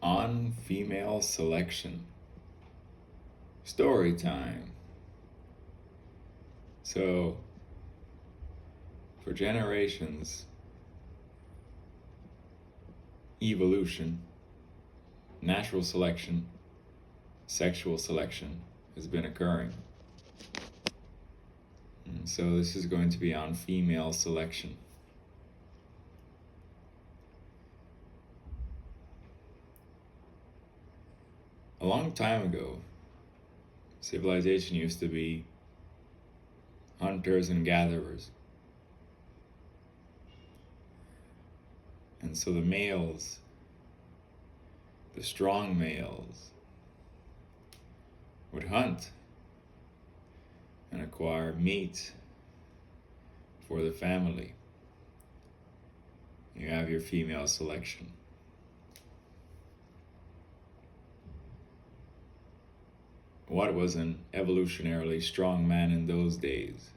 On female selection. Story time. So, for generations, evolution, natural selection, sexual selection has been occurring. And so, this is going to be on female selection. A long time ago, civilization used to be hunters and gatherers. And so the males, the strong males, would hunt and acquire meat for the family. You have your female selection. What was an evolutionarily strong man in those days?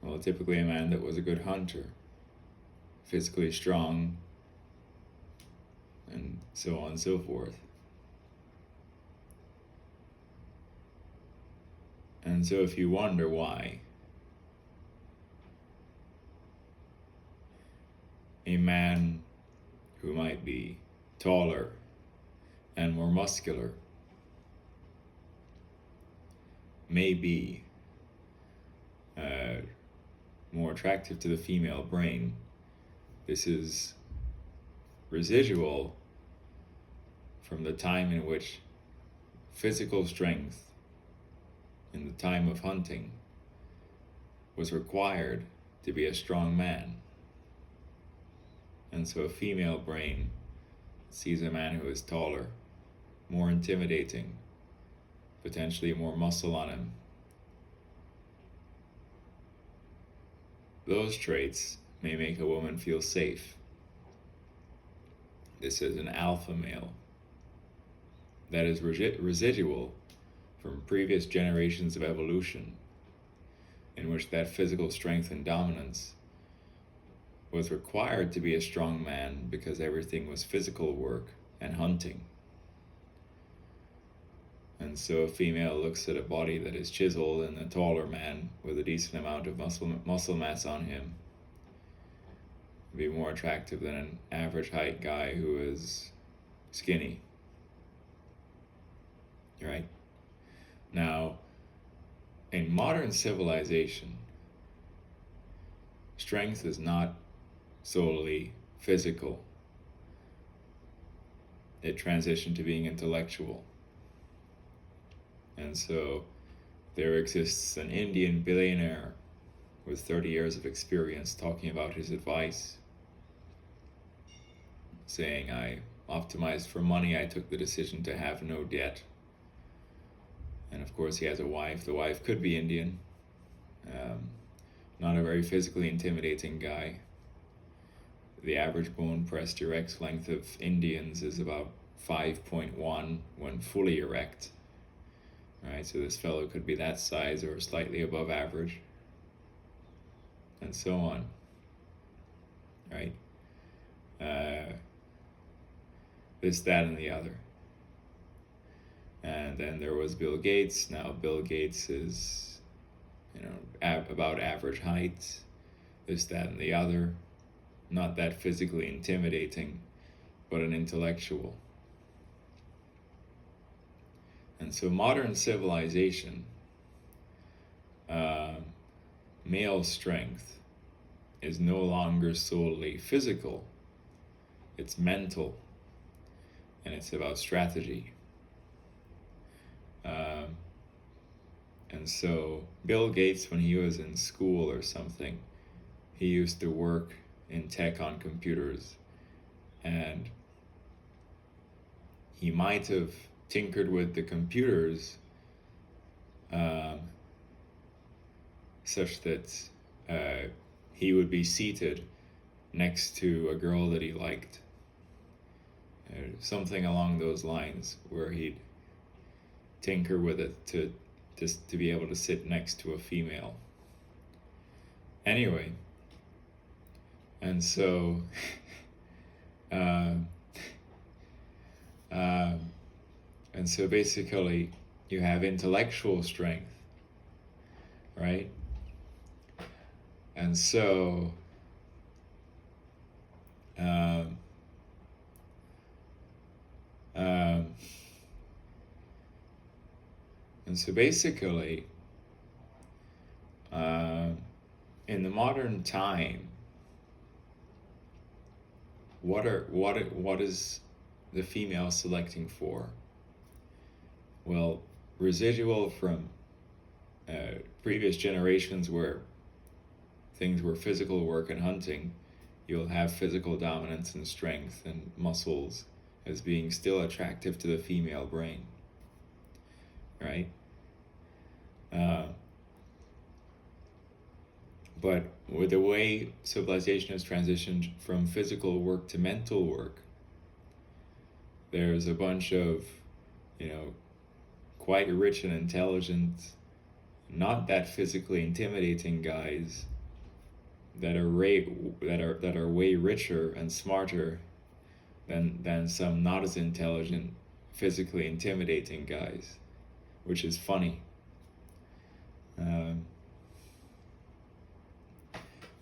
Well, typically a man that was a good hunter, physically strong, and so on and so forth. And so if you wonder why a man who might be taller and more muscular may be more attractive to the female brain, this is residual from the time in which physical strength in the time of hunting was required to be a strong man. And so a female brain sees a man who is taller, more intimidating, potentially more muscle on him. Those traits may make a woman feel safe. This is an alpha male. That is residual from previous generations of evolution, in which that physical strength and dominance was required to be a strong man because everything was physical work and hunting. And so a female looks at a body that is chiseled and a taller man with a decent amount of muscle mass on him be more attractive than an average height guy who is skinny. Right? Now, in modern civilization, strength is not solely physical. It transitioned to being intellectual. And so there exists an Indian billionaire with 30 years of experience talking about his advice, saying, I optimized for money, I took the decision to have no debt. And of course he has a wife. The wife could be Indian. Not a very physically intimidating guy. The average bone pressed erect length of Indians is about 5.1 when fully erect. Right, so this fellow could be that size or slightly above average, and so on. Right? This, that, and the other. And then there was Bill Gates. Now Bill Gates is, about average height. This, that, and the other. Not that physically intimidating, but an intellectual. And so modern civilization, male strength is no longer solely physical. It's mental, and it's about strategy. And so Bill Gates, when he was in school or something, he used to work in tech on computers, and he might have tinkered with the computers such that he would be seated next to a girl that he liked, something along those lines, where he'd tinker with it to be able to sit next to a female. Anyway, and so so basically, you have intellectual strength, right? And so, um, um, and so basically, in the modern time, what is the female selecting for? Well, residual from previous generations where things were physical work and hunting, you'll have physical dominance and strength and muscles as being still attractive to the female brain, right? But with the way civilization has transitioned from physical work to mental work, there's a bunch of, quite rich and intelligent, not that physically intimidating guys that are way richer and smarter than some not as intelligent, physically intimidating guys, which is funny.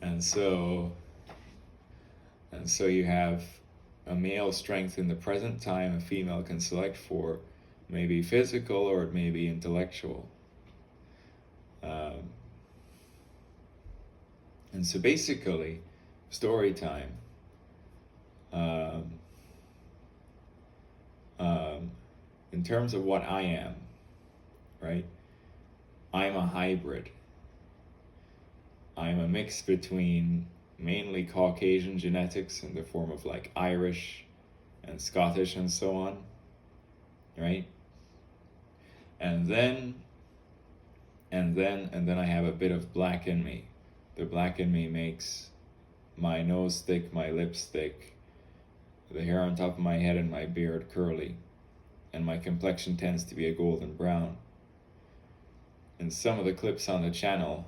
And so you have a male strength in the present time a female can select for, maybe physical or it may be intellectual. And so basically, story time. In terms of what I am, right? I'm a hybrid. I'm a mix between mainly Caucasian genetics in the form of like Irish and Scottish and so on, right? And then I have a bit of black in me. The black in me makes my nose thick, my lips thick, the hair on top of my head and my beard curly, and my complexion tends to be a golden brown. In some of the clips on the channel,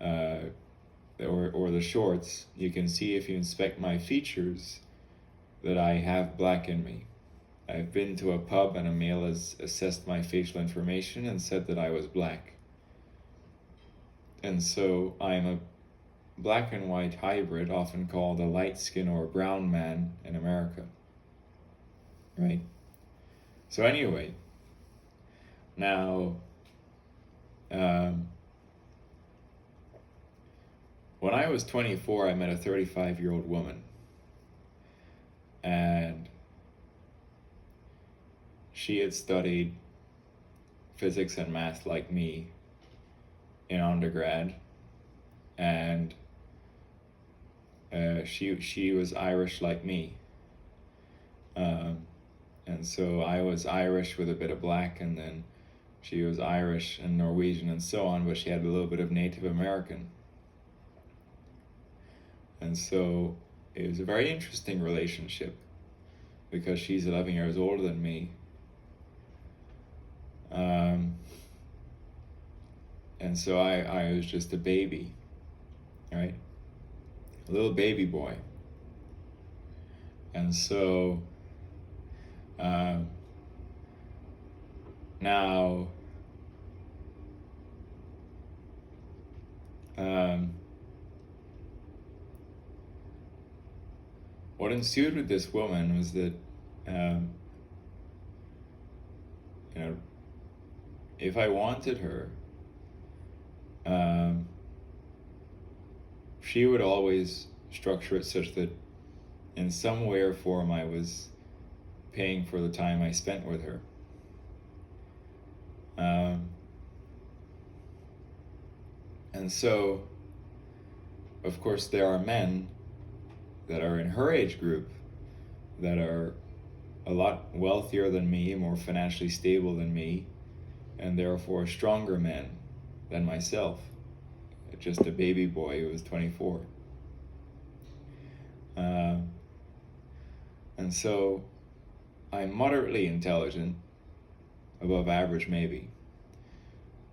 or the shorts, you can see if you inspect my features that I have black in me. I've been to a pub and a male has assessed my facial information and said that I was black. And so I'm a black and white hybrid, often called a light skin or a brown man in America. Right? So anyway, now, when I was 24, I met a 35-year-old woman. And she had studied physics and math like me in undergrad. And she was Irish like me. And so I was Irish with a bit of black, and then she was Irish and Norwegian and so on, but she had a little bit of Native American. And so it was a very interesting relationship because she's 11 years older than me. And so I was just a baby, right? A little baby boy. And so now what ensued with this woman was that if I wanted her, she would always structure it such that in some way or form I was paying for the time I spent with her. And so, of course, there are men that are in her age group that are a lot wealthier than me, more financially stable than me, and therefore stronger men than myself. Just a baby boy who was 24. And so I'm moderately intelligent, above average maybe.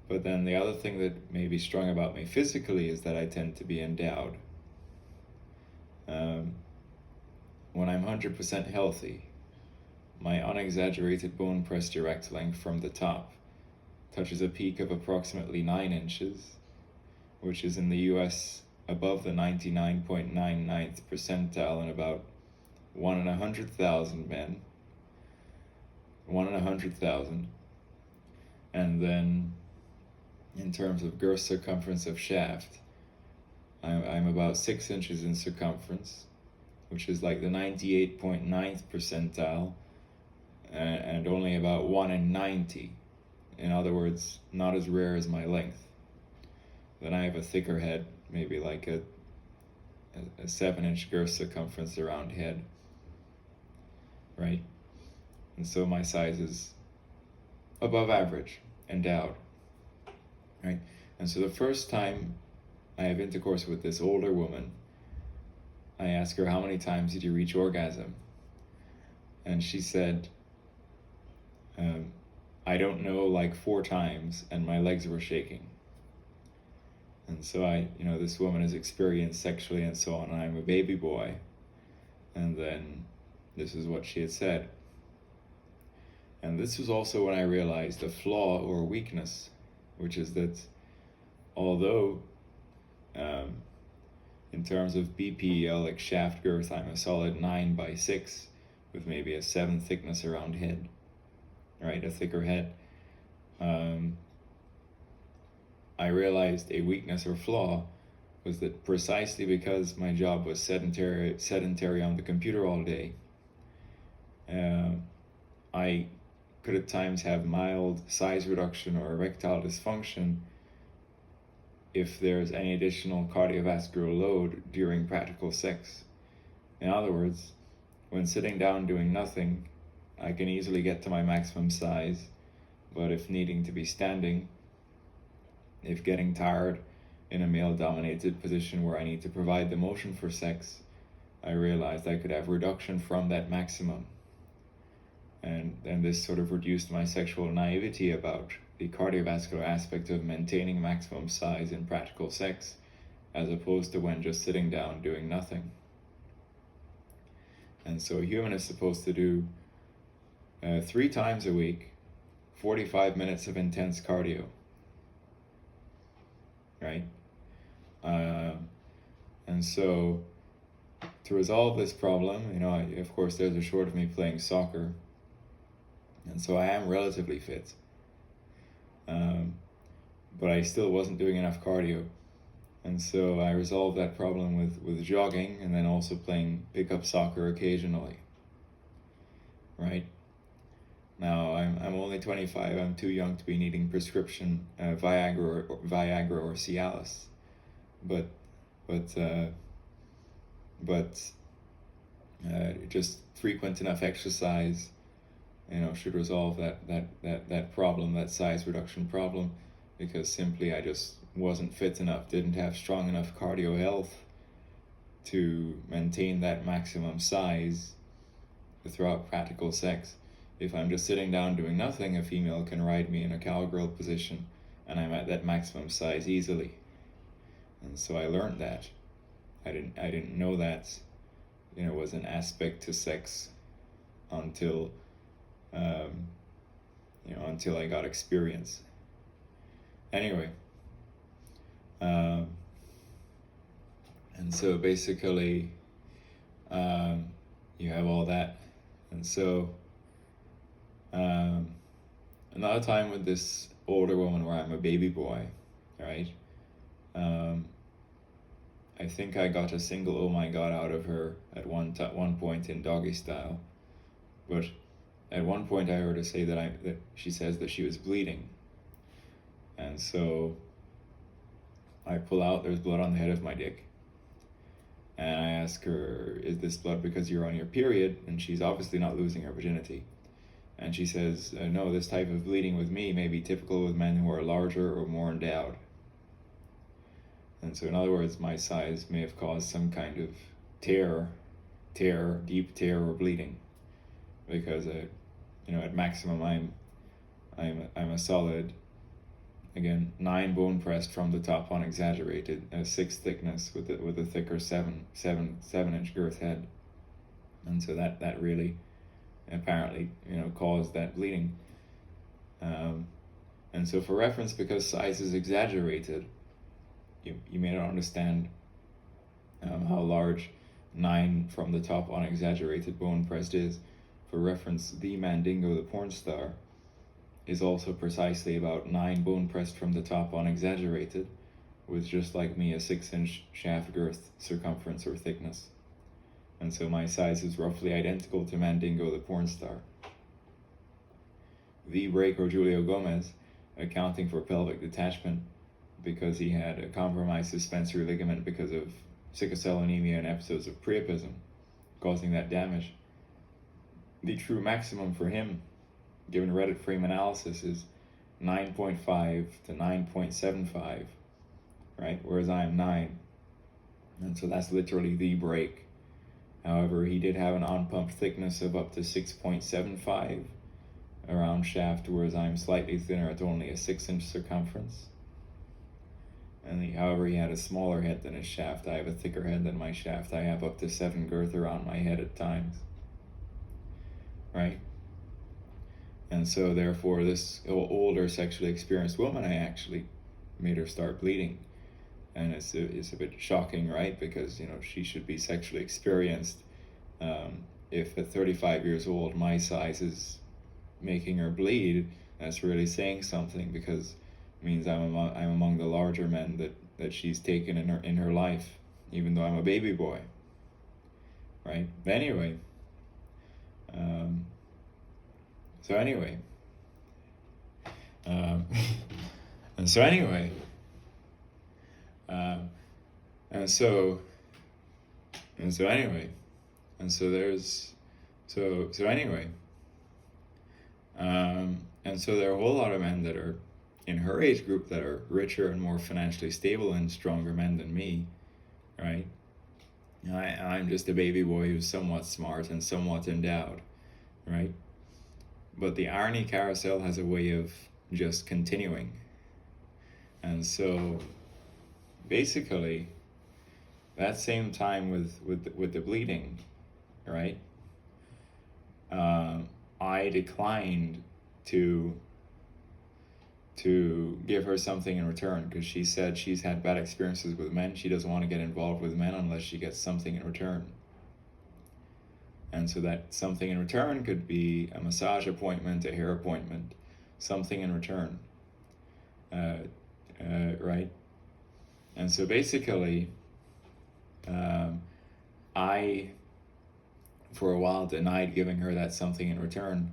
But then the other thing that may be strong about me physically is that I tend to be endowed. When I'm 100% healthy, my unexaggerated bone press direct length from the top touches a peak of approximately 9 inches, which is in the US above the 99.99th percentile in about 1 in 100,000 men. 1 in 100,000. And then in terms of girth circumference of shaft, I'm about 6 inches in circumference, which is like the 98.9th percentile, and only about 1 in 90. In other words, not as rare as my length. Then I have a thicker head, maybe like a 7-inch girth circumference around head, right? And so my size is above average, endowed, right? And so the first time I have intercourse with this older woman, I ask her, how many times did you reach orgasm? And she said, I don't know, like 4 times, and my legs were shaking. And so this woman is experienced sexually and so on, and I'm a baby boy. And then this is what she had said. And this was also when I realized a flaw or weakness, which is that although in terms of BPEL, like shaft girth, I'm a solid 9/6 with maybe a 7 thickness around head, right? A thicker head. I realized a weakness or flaw was that precisely because my job was sedentary on the computer all day, I could at times have mild size reduction or erectile dysfunction if there's any additional cardiovascular load during practical sex. In other words, when sitting down doing nothing, I can easily get to my maximum size, but if needing to be standing, if getting tired in a male-dominated position where I need to provide the motion for sex, I realized I could have reduction from that maximum. And this sort of reduced my sexual naivety about the cardiovascular aspect of maintaining maximum size in practical sex, as opposed to when just sitting down doing nothing. And so a human is supposed to do 3 times a week, 45 minutes of intense cardio, right? And so to resolve this problem, of course there's a short of me playing soccer, and so I am relatively fit. But I still wasn't doing enough cardio. And so I resolved that problem with jogging and then also playing pickup soccer occasionally. Right? Now I'm only 25. I'm too young to be needing prescription Viagra or Cialis. But just frequent enough exercise, should resolve that problem, that size reduction problem, because simply I just wasn't fit enough, didn't have strong enough cardio health to maintain that maximum size throughout practical sex. If I'm just sitting down doing nothing, a female can ride me in a cowgirl position and I'm at that maximum size easily. And so I learned that. I didn't know that, was an aspect to sex until until I got experience. Anyway, and so basically, you have all that, and so another time with this older woman where I'm a baby boy, right? I think I got a single "oh my god" out of her at one point in doggy style, but at one point I heard her say that she says that she was bleeding. And so I pull out, there's blood on the head of my dick. And I ask her, is this blood because you're on your period? And she's obviously not losing her virginity. And she says, no, this type of bleeding with me may be typical with men who are larger or more endowed. And so in other words, my size may have caused some kind of deep tear or bleeding. Because at maximum I'm a solid, again, 9 bone pressed from the top on, exaggerated, 6 thickness with a thicker 7-inch girth head, and so that really apparently, caused that bleeding. And so for reference, because size is exaggerated, you may not understand how large 9 from the top unexaggerated bone pressed is. For reference, the Mandingo, the porn star, is also precisely about 9 bone pressed from the top unexaggerated, with, just like me, a 6-inch shaft girth, circumference, or thickness. And so my size is roughly identical to Mandingo, the porn star. The breaker Julio Gomez, accounting for pelvic detachment because he had a compromised suspensory ligament because of sickle cell anemia and episodes of priapism, causing that damage. The true maximum for him, given Reddit frame analysis, is 9.5 to 9.75, right? Whereas I am 9. And so that's literally the break. However, he did have an on-pump thickness of up to 6.75 around shaft, whereas I'm slightly thinner at only a 6-inch circumference. And however, he had a smaller head than his shaft. I have a thicker head than my shaft. I have up to 7 girth around my head at times. Right? And so therefore, this older sexually experienced woman, I actually made her start bleeding. And it's a bit shocking, right? Because, she should be sexually experienced. If at 35 years old, my size is making her bleed, that's really saying something, because it means I'm among the larger men that she's taken in her life, even though I'm a baby boy. Right? But anyway, so anyway, and so anyway, and so anyway, and so there's, so anyway, and so there are a whole lot of men that are in her age group that are richer and more financially stable and stronger men than me, right? I'm just a baby boy who's somewhat smart and somewhat endowed, right? But the irony carousel has a way of just continuing. And so basically, that same time with the bleeding, right? I declined to give her something in return, because she said she's had bad experiences with men. She doesn't want to get involved with men unless she gets something in return. And so that something in return could be a massage appointment, a hair appointment, something in return, right? And so basically, I, for a while, denied giving her that something in return.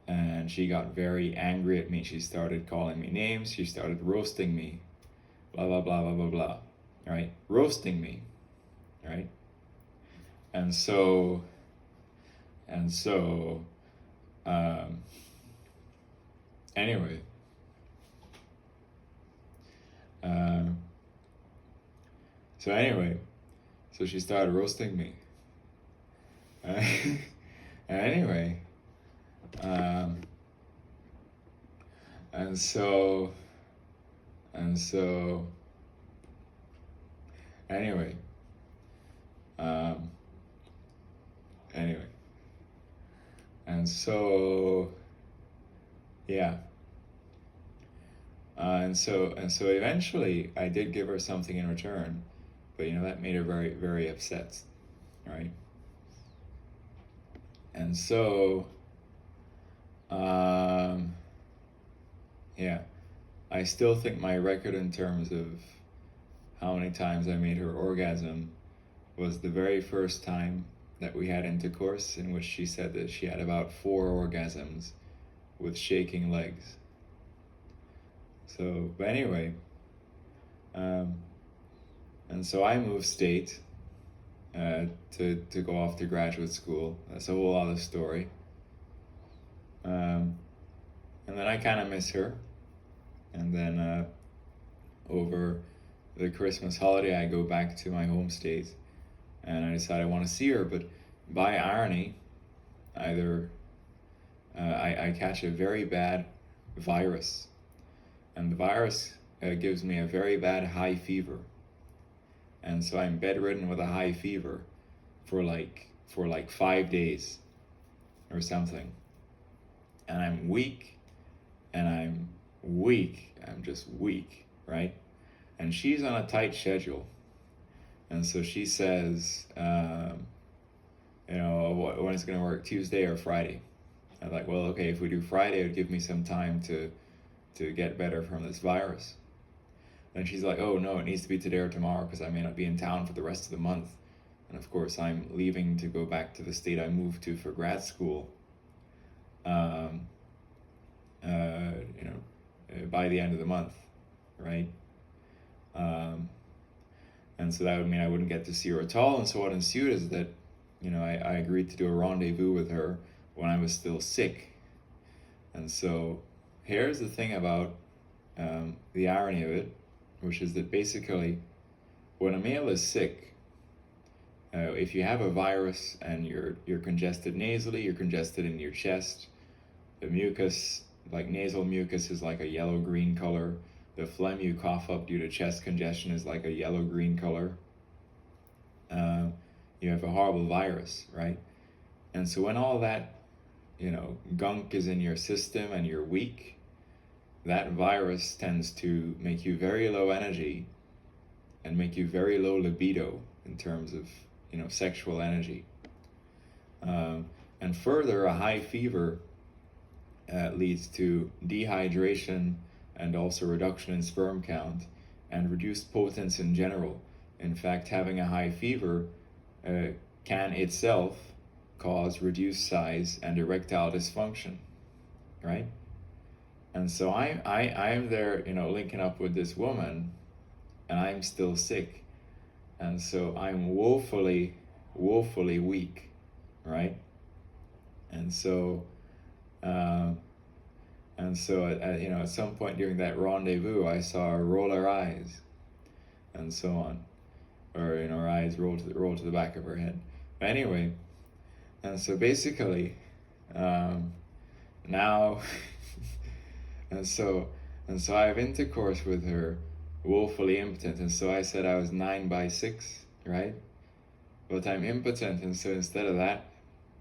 And she got very angry at me. She started calling me names. She started roasting me. Blah, blah, blah, blah, blah, blah. Right? Roasting me. Right? And so, anyway, so she started roasting me. Anyway, and so anyway, and so yeah, and so eventually I did give her something in return, but that made her very, very upset, right? And so yeah, I still think my record in terms of how many times I made her orgasm was the very first time that we had intercourse, in which she said that she had about 4 orgasms with shaking legs. So, but anyway, and so I moved state to go off to graduate school. That's a whole other story. And then I kind of miss her. And then over the Christmas holiday, I go back to my home state, and I decide I want to see her. But by irony, either I catch a very bad virus, and the virus gives me a very bad high fever, and so I'm bedridden with a high fever for like 5 days, or something. And I'm weak, and I'm just weak, right? And she's on a tight schedule. And so she says, when it's going to work, Tuesday or Friday. I'm like, well, okay, if we do Friday, it would give me some time to get better from this virus. And she's like, oh, no, it needs to be today or tomorrow because I may not be in town for the rest of the month. And of course, I'm leaving to go back to the state I moved to for grad school, by the end of the month, right? And so that would mean I wouldn't get to see her at all. And so what ensued is that, I agreed to do a rendezvous with her when I was still sick. And so here's the thing about the irony of it, which is that basically when a male is sick, if you have a virus and you're congested nasally, you're congested in your chest, the mucus, like nasal mucus, is like a yellow-green color. The phlegm you cough up due to chest congestion is like a yellow-green color. You have a horrible virus, right? And so when all that, gunk is in your system and you're weak, that virus tends to make you very low energy and make you very low libido in terms of, sexual energy. And further, a high fever leads to dehydration and also reduction in sperm count and reduced potence in general. In fact, having a high fever can itself cause reduced size and erectile dysfunction, right? And so I'm there, linking up with this woman, and I'm still sick. And so I'm woefully weak, right? And so at some point during that rendezvous, I saw her roll her eyes, and so on, or her eyes roll to the back of her head. But anyway, and so basically, now, and so I have intercourse with her, woefully impotent, and so I said I was 9/6, right? But I'm impotent, and so instead of that,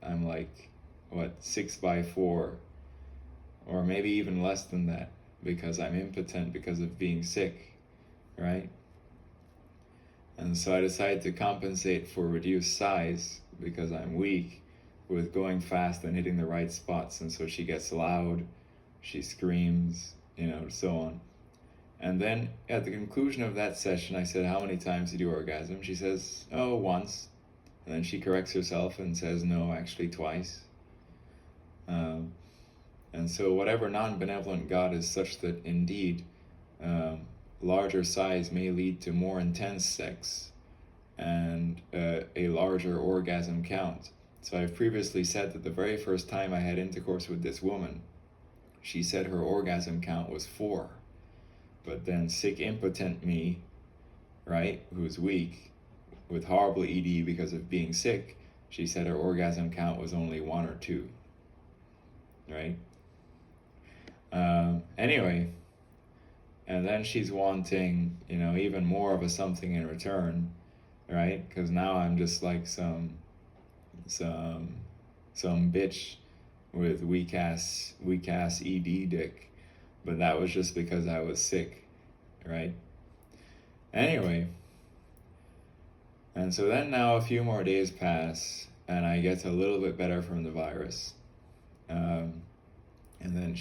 I'm like, 6/4. Or maybe even less than that, because I'm impotent because of being sick, right? And so I decided to compensate for reduced size because I'm weak with going fast and hitting the right spots. And so she gets loud, she screams, so on. And then at the conclusion of that session, I said, how many times did you orgasm? She says, oh, once. And then she corrects herself and says, no, actually twice. And so whatever non-benevolent God is such that indeed larger size may lead to more intense sex and a larger orgasm count. So I've previously said that the very first time I had intercourse with this woman, she said her orgasm count was 4. But then sick impotent me, right, who's weak, with horrible ED because of being sick, she said her orgasm count was only 1 or 2, right? Anyway, and then she's wanting, even more of a something in return, right? Because now I'm just like some bitch with weak ass ED dick, but that was just because I was sick, right? Anyway, and so then now a few more days pass, and I get a little bit better from the virus. And then,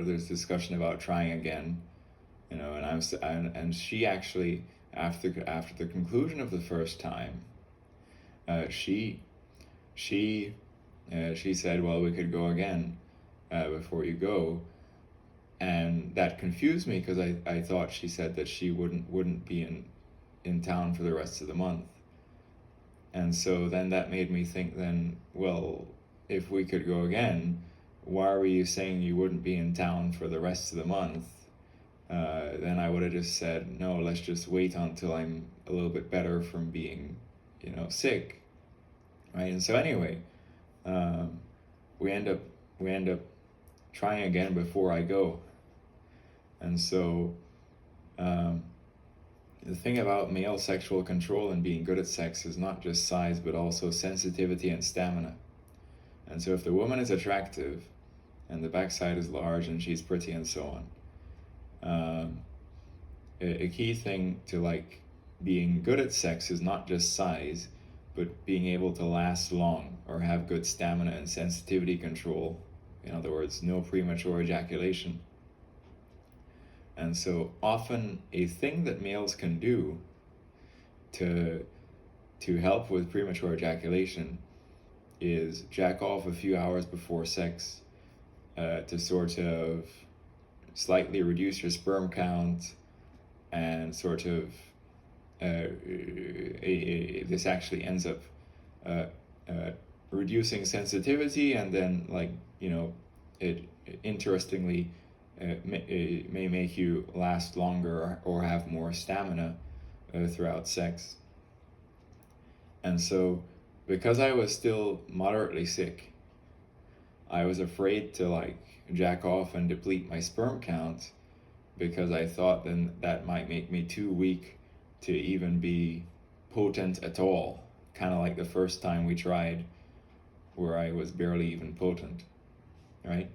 there's discussion about trying again, and she actually, after the conclusion of the first time, she said, well, we could go again before you go, and that confused me because I thought she said that she wouldn't be in town for the rest of the month, and so then that made me think, then, well, if we could go again, why were you saying you wouldn't be in town for the rest of the month? Then I would have just said, no, let's just wait until I'm a little bit better from being, sick, right? And so anyway, we end up trying again before I go. And so the thing about male sexual control and being good at sex is not just size, but also sensitivity and stamina. And so if the woman is attractive and the backside is large and she's pretty and so on, a key thing to like being good at sex is not just size, but being able to last long or have good stamina and sensitivity control. In other words, no premature ejaculation. And so often a thing that males can do to help with premature ejaculation is jack off a few hours before sex, to sort of slightly reduce your sperm count and sort of this actually ends up reducing sensitivity, and then it interestingly it may make you last longer or have more stamina throughout sex. And so because I was still moderately sick, I was afraid to jack off and deplete my sperm count, because I thought then that might make me too weak to even be potent at all, kind of like the first time we tried where I was barely even potent, right?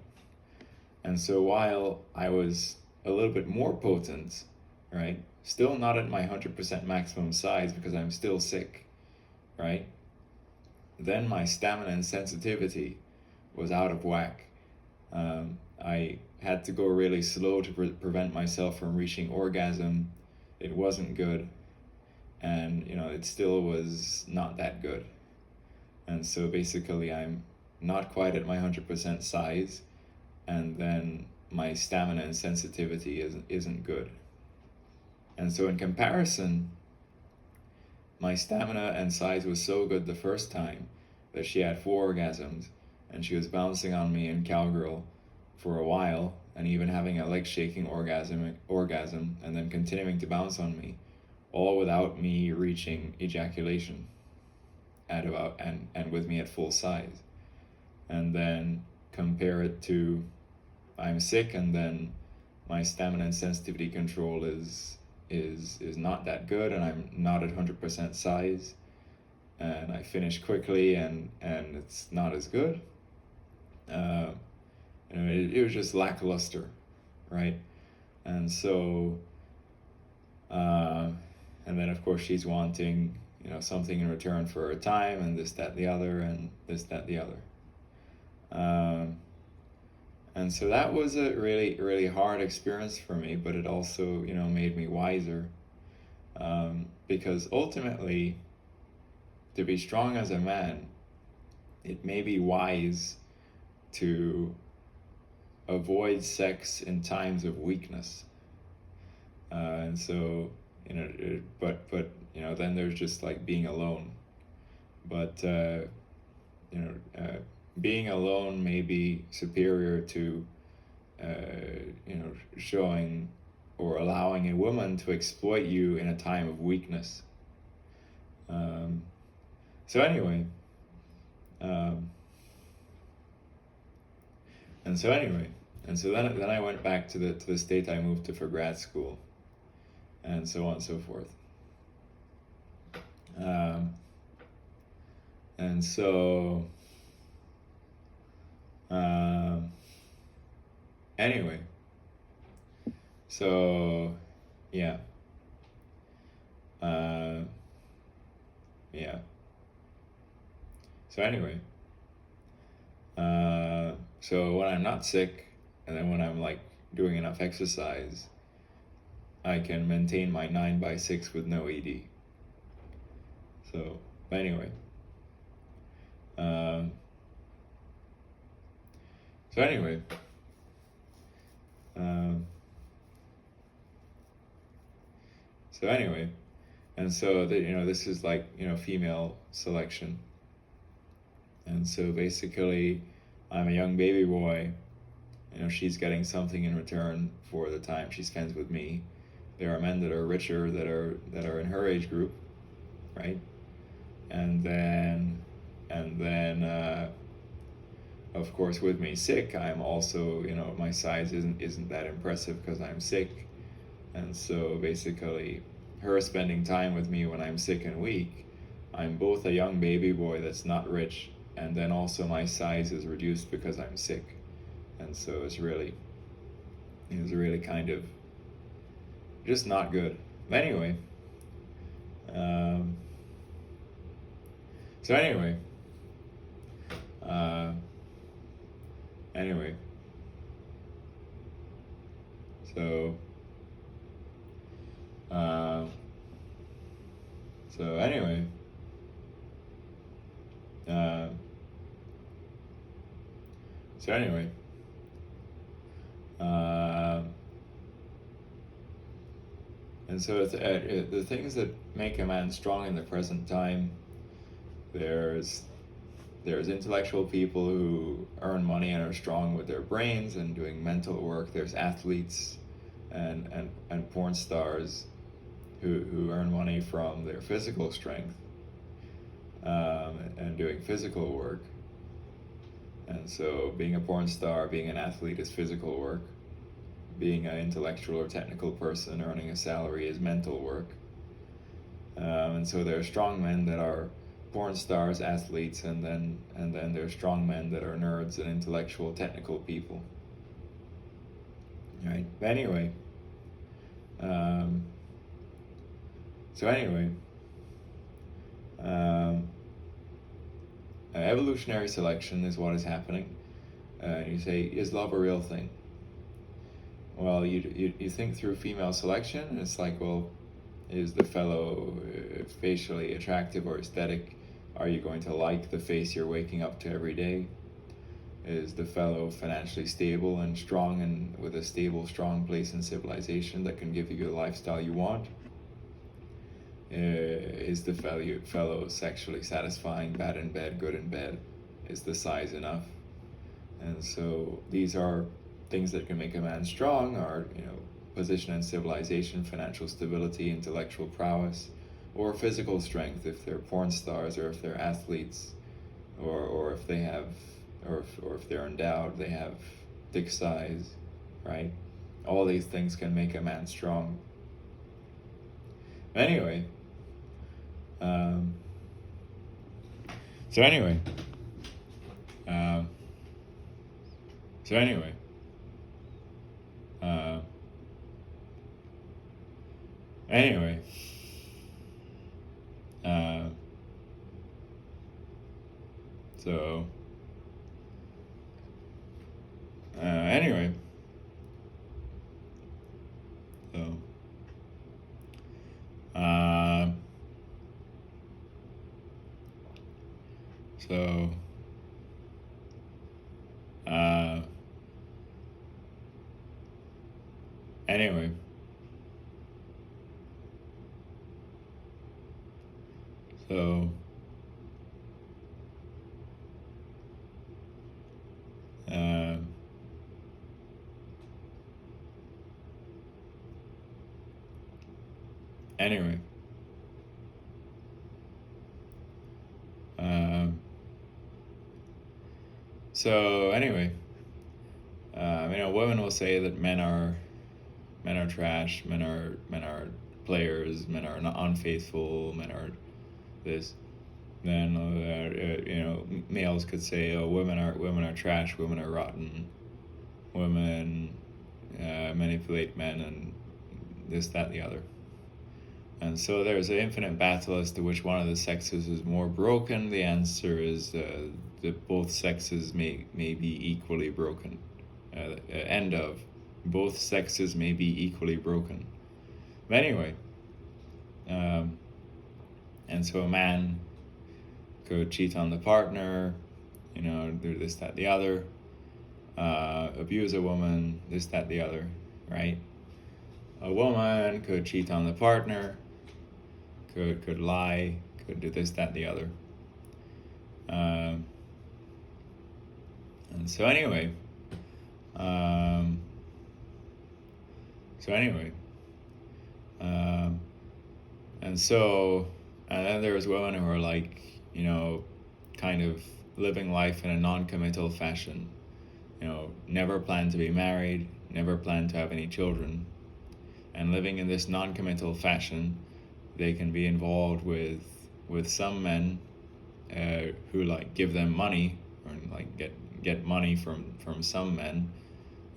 And so while I was a little bit more potent, right, still not at my 100% maximum size because I'm still sick, right, then my stamina and sensitivity was out of whack. I had to go really slow to prevent myself from reaching orgasm. It wasn't good, and it still was not that good. And so basically I'm not quite at my 100% size, and then my stamina and sensitivity isn't good. And so in comparison, my stamina and size was so good the first time that she had 4 orgasms, and she was bouncing on me in cowgirl for a while, and even having a leg shaking orgasm, and then continuing to bounce on me, all without me reaching ejaculation at about and with me at full size. And then compare it to I'm sick, and then my stamina and sensitivity control is not that good, and I'm not at 100% size, and I finish quickly, and it's not as good. It was just lackluster, right? And so, and then of course she's wanting, something in return for her time, and this, that, the other, and this, that, the other. And so that was a really, really hard experience for me, but it also, made me wiser. Because ultimately, to be strong as a man, it may be wise to avoid sex in times of weakness. And so, but then there's just like being alone. But, being alone may be superior to, showing or allowing a woman to exploit you in a time of weakness. So anyway, and so then I went back to the state I moved to for grad school, and so on and so forth. And so anyway, so yeah. Yeah. So anyway, so when I'm not sick, and then when I'm doing enough exercise, I can maintain my 9x6 with no ED. So anyway, so anyway, and so this is female selection. And so basically, I'm a young baby boy. She's getting something in return for the time she spends with me. There are men that are richer that are in her age group, right? And then, of course, with me sick, I'm also, my size isn't that impressive because I'm sick. And so basically, her spending time with me when I'm sick and weak, I'm both a young baby boy that's not rich, and then also my size is reduced because I'm sick, and so it's really kind of just not good. But anyway, um, so anyway, uh, anyway, so uh, so anyway, uh, so anyway. And so the things that make a man strong in the present time, there's intellectual people who earn money and are strong with their brains and doing mental work. There's athletes and porn stars who earn money from their physical strength, and doing physical work. And so being a porn star, being an athlete is physical work. Being an intellectual or technical person earning a salary is mental work. And so there are strong men that are porn stars, athletes, and then there are strong men that are nerds and intellectual, technical people. Right? But anyway, evolutionary selection is what is happening. You say, is love a real thing? Well, you think through female selection, and it's like, well, is the fellow facially attractive or aesthetic? Are you going to like the face you're waking up to every day? Is the fellow financially stable and strong and with a stable, strong place in civilization that can give you the lifestyle you want? Is the fellow sexually satisfying, bad in bed, good in bed? Is the size enough? And so these are things that can make a man strong, are, position in civilization, financial stability, intellectual prowess, or physical strength if they're porn stars, or if they're athletes, or if they have, or if they're endowed, they have thick size, right? All these things can make a man strong. Anyway, so anyway, women will say that men are trash, men are players, men are not unfaithful, men are this. Then males could say, oh, women are trash, women are rotten, women manipulate men, and this, that, and the other. And so there's an infinite battle as to which one of the sexes is more broken. The answer is that both sexes may be equally broken. End of. Both sexes may be equally broken. But anyway, and so a man could cheat on the partner, do this, that, the other, abuse a woman, this, that, the other, right? A woman could cheat on the partner, could lie, could do this, that, the other. And so anyway, and then there's women who are like, kind of living life in a non-committal fashion, never plan to be married, never plan to have any children, and living in this non-committal fashion, they can be involved with some men who like give them money, or like get money from some men,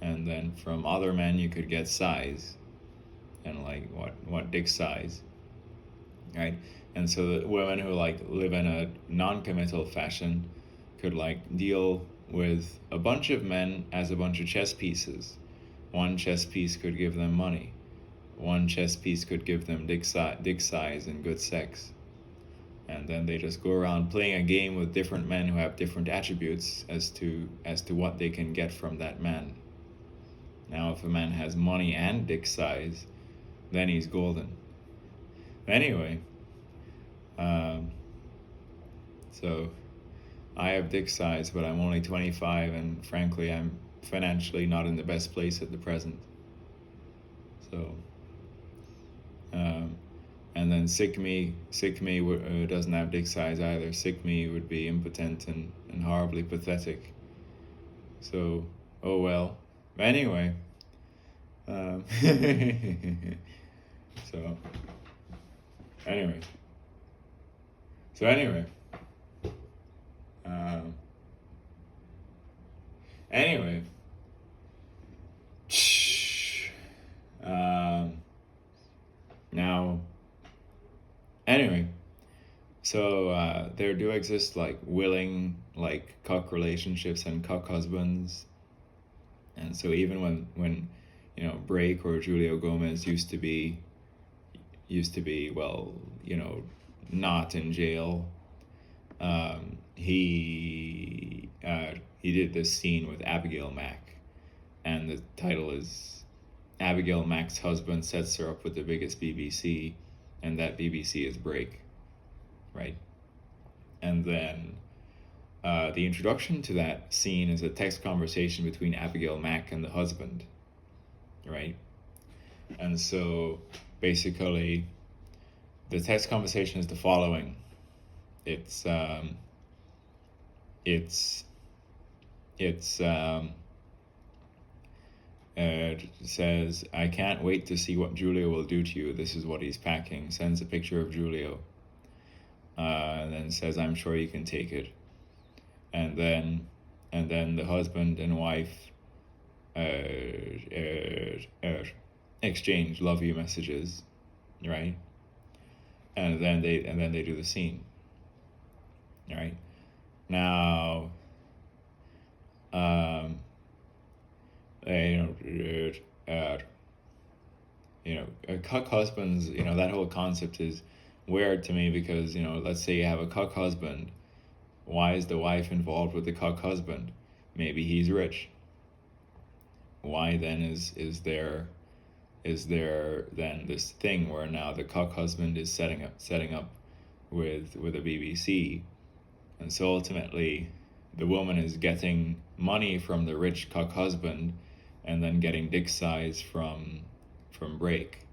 and then from other men you could get size, and like what dick size, right? And so the women who like live in a non-committal fashion could like deal with a bunch of men as a bunch of chess pieces. One chess piece could give them money. One chess piece could give them dick size and good sex. And then they just go around playing a game with different men who have different attributes as to what they can get from that man. Now, if a man has money and dick size, then he's golden. Anyway, so I have dick size, but I'm only 25, and frankly, I'm financially not in the best place at the present. So, and then sick me doesn't have dick size either. Sick me would be impotent and horribly pathetic. So, oh well. But anyway, so anyway, so anyway, anyway, now, anyway, so there do exist like willing like cuck relationships and cuck husbands, and so even when you know Break or Julio Gomez used to be well, you know, not in jail. He did this scene with Abigail Mack, and the title is Abigail Mack's husband sets her up with the biggest BBC, and that BBC is Break, right? And then the introduction to that scene is a text conversation between Abigail Mack and the husband, right? And so basically the text conversation is the following. It says, I can't wait to see what Julio will do to you. This is what he's packing. Sends a picture of Julio. And then says, I'm sure you can take it. And then the husband and wife exchange love you messages, right? And then they do the scene, right? Now, cuck husbands, that whole concept is weird to me because, let's say you have a cuck husband. Why is the wife involved with the cuck husband? Maybe he's rich. Why then is there then this thing where now the cuck husband is setting up with a BBC, and so ultimately the woman is getting money from the rich cuck husband and then getting dick size from Break,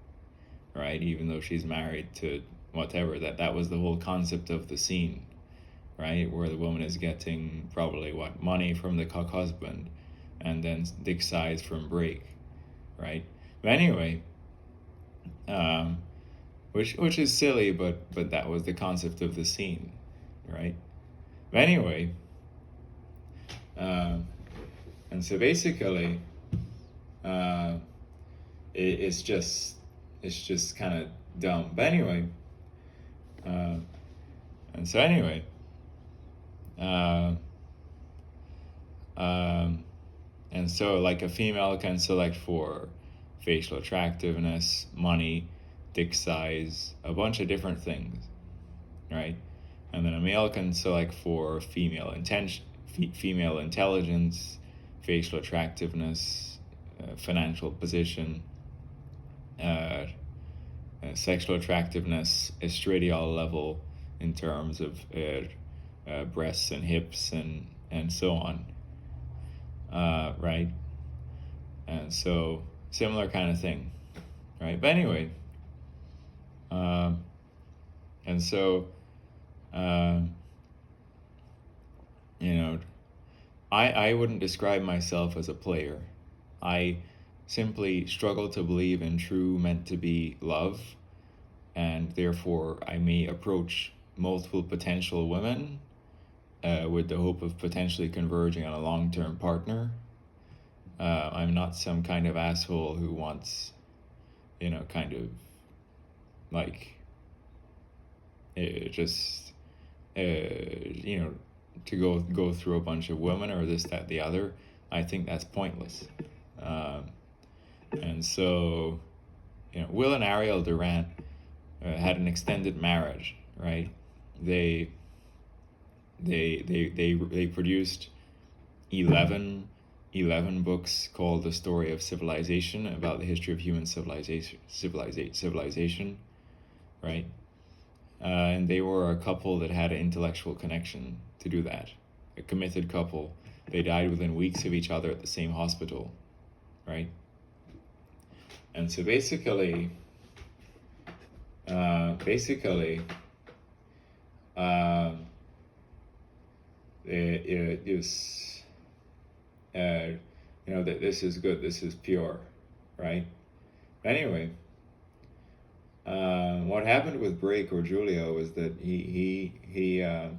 right? Even though she's married to whatever, that was the whole concept of the scene, right? Where the woman is getting probably money from the cuck husband and then dick size from Break, right? But anyway, which is silly, but that was the concept of the scene, right? But anyway, and so basically, it's just kind of dumb. But anyway, and so anyway, and so like a female can select for facial attractiveness, money, dick size, a bunch of different things, right? And then a male can select for female intelligence, facial attractiveness, financial position, sexual attractiveness, estradiol level in terms of breasts and hips and so on, right? And so similar kind of thing, right? But anyway, and so, I wouldn't describe myself as a player. I simply struggle to believe in true meant-to-be love, and therefore I may approach multiple potential women with the hope of potentially converging on a long-term partner. I'm not some kind of asshole who wants, kind of like just to go through a bunch of women or this, that, the other. I think that's pointless. And so, Will and Ariel Durant had an extended marriage, right? They produced 11 books called The Story of Civilization, about the history of human civilization, right? And they were a couple that had an intellectual connection to do that. A committed couple. They died within weeks of each other at the same hospital, right? And so basically, it is, that this is good, this is pure, right? Anyway, what happened with Brake or Julio was that he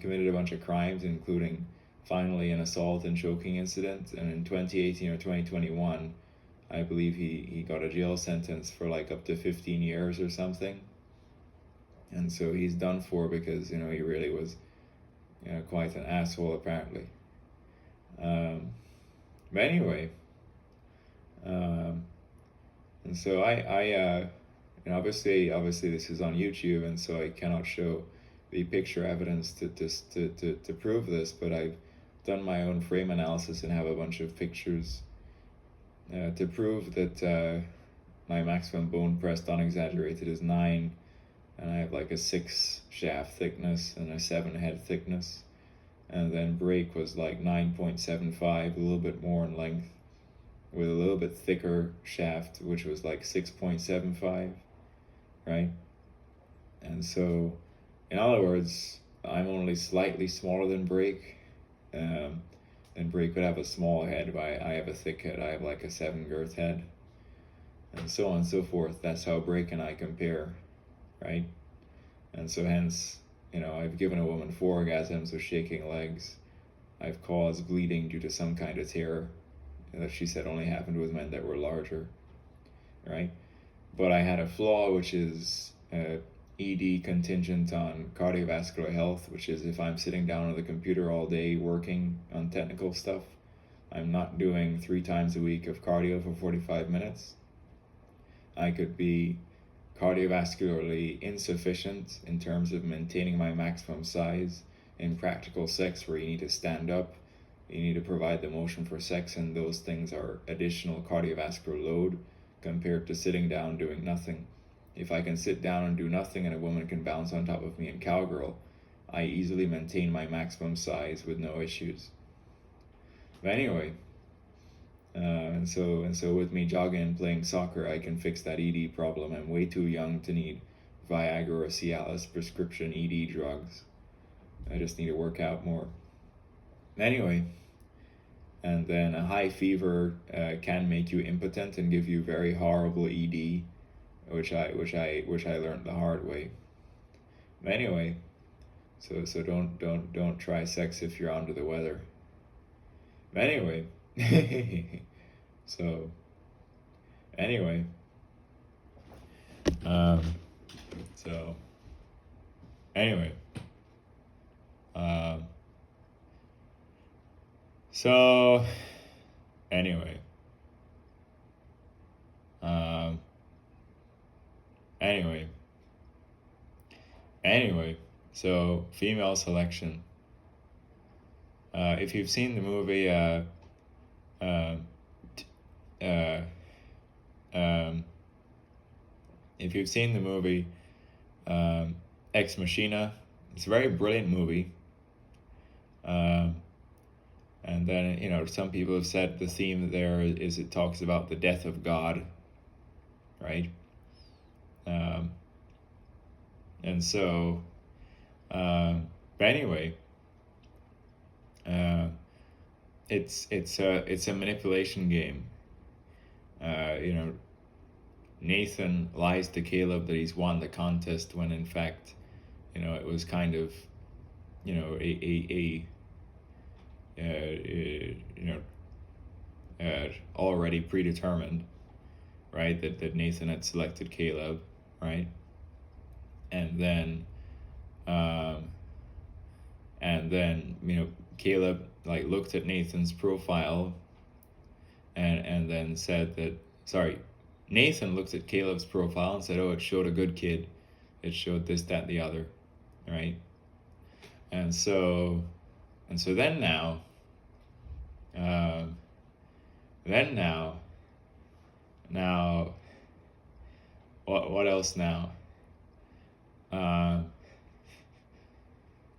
committed a bunch of crimes, including finally an assault and choking incident, and in 2018 or 2021, I believe he got a jail sentence for like up to 15 years or something. And so he's done for because, he really was, quite an asshole apparently. But anyway, and so I obviously this is on YouTube, and so I cannot show the picture evidence to prove this, but I've done my own frame analysis and have a bunch of pictures to prove that my maximum bone pressed unexaggerated is 9, and I have like a 6 shaft thickness and a 7 head thickness, and then Brake was like 9.75, a little bit more in length, with a little bit thicker shaft, which was like 6.75, right? And so, in other words, I'm only slightly smaller than Brake, and Brake would have a small head, but I have a thick head. I have like a 7 girth head, and so on and so forth. That's how Brake and I compare, right? And so hence, I've given a woman 4 orgasms with shaking legs. I've caused bleeding due to some kind of tear that she said only happened with men that were larger, right? But I had a flaw, which is ED contingent on cardiovascular health, which is if I'm sitting down at the computer all day working on technical stuff, I'm not doing 3 times a week of cardio for 45 minutes. I could be cardiovascularly insufficient in terms of maintaining my maximum size in practical sex, where you need to stand up, you need to provide the motion for sex, and those things are additional cardiovascular load compared to sitting down doing nothing. If I can sit down and do nothing and a woman can bounce on top of me in cowgirl, I easily maintain my maximum size with no issues. But anyway, and so with me jogging and playing soccer, I can fix that ED problem. I'm way too young to need Viagra or Cialis prescription ED drugs. I just need to work out more. Anyway, and then a high fever can make you impotent and give you very horrible ED, which I learned the hard way. But anyway, so don't try sex if you're under the weather. But anyway, so anyway, so anyway, so anyway, anyway, so female selection. If you've seen the movie, if you've seen the movie Ex Machina, it's a very brilliant movie. And then, some people have said the theme there is it talks about the death of God, right? And so, but anyway, it's a manipulation game. Nathan lies to Caleb that he's won the contest when in fact, it was kind of, already predetermined, right? That Nathan had selected Caleb, right? And then Caleb like looked at Nathan's profile and then said that, sorry, Nathan looked at Caleb's profile and said, oh, it showed a good kid, it showed this, that, the other, right? And so then now what else now?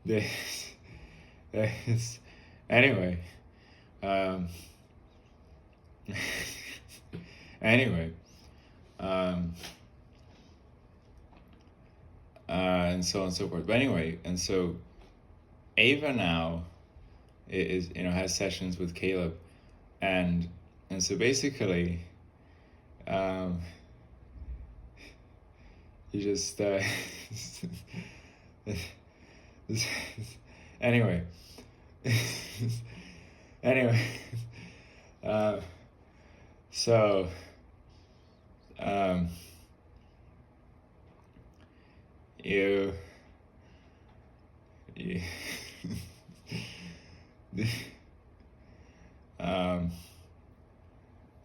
This anyway. Anyway. And so on and so forth. But anyway, and so Ava now is has sessions with Caleb, and so basically, you just anyway. Anyway, so you